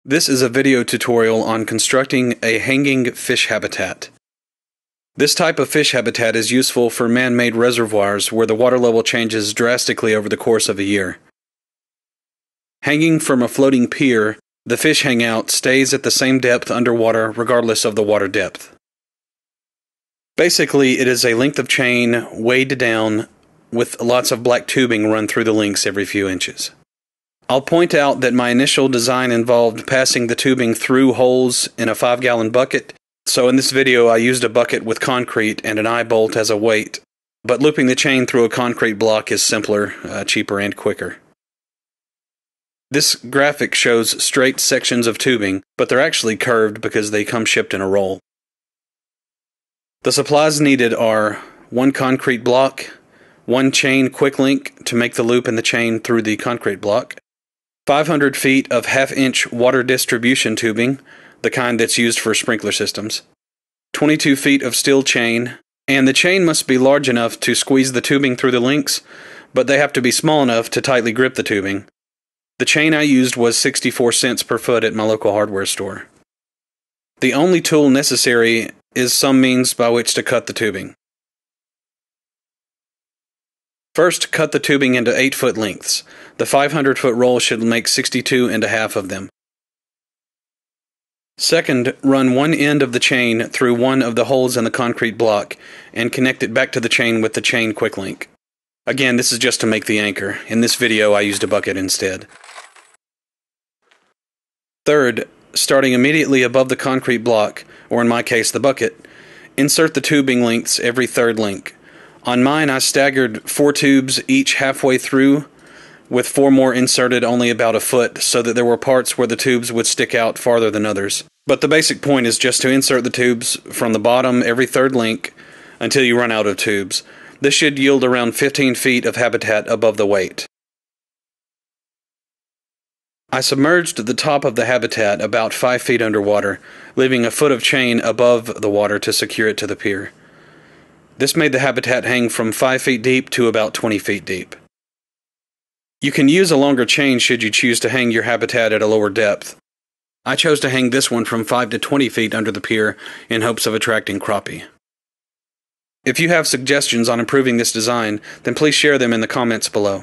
This is a video tutorial on constructing a hanging fish habitat. This type of fish habitat is useful for man-made reservoirs where the water level changes drastically over the course of a year. Hanging from a floating pier, the Fish Hangout stays at the same depth underwater regardless of the water depth. Basically, it is a length of chain weighed down with lots of black tubing run through the links every few inches. I'll point out that my initial design involved passing the tubing through holes in a 5-gallon bucket, so in this video I used a bucket with concrete and an eye bolt as a weight, but looping the chain through a concrete block is simpler, cheaper, and quicker. This graphic shows straight sections of tubing, but they're actually curved because they come shipped in a roll. The supplies needed are 1 concrete block, 1 chain quick link to make the loop in the chain through the concrete block, 500 feet of 1/2-inch water distribution tubing, the kind that's used for sprinkler systems, 22 feet of steel chain, and the chain must be large enough to squeeze the tubing through the links, but they have to be small enough to tightly grip the tubing. The chain I used was 64 cents per foot at my local hardware store. The only tool necessary is some means by which to cut the tubing. First, cut the tubing into 8-foot lengths. The 500-foot roll should make 62½ of them. Second, run one end of the chain through one of the holes in the concrete block and connect it back to the chain with the chain quick link. Again, this is just to make the anchor. In this video, I used a bucket instead. Third, starting immediately above the concrete block, or in my case the bucket, insert the tubing lengths every third link. On mine, I staggered 4 tubes each halfway through, with 4 more inserted only about a foot, so that there were parts where the tubes would stick out farther than others. But the basic point is just to insert the tubes from the bottom every third link until you run out of tubes. This should yield around 15 feet of habitat above the weight. I submerged the top of the habitat about 5 feet underwater, leaving a foot of chain above the water to secure it to the pier. This made the habitat hang from 5 feet deep to about 20 feet deep. You can use a longer chain should you choose to hang your habitat at a lower depth. I chose to hang this one from 5 to 20 feet under the pier in hopes of attracting crappie. If you have suggestions on improving this design, then please share them in the comments below.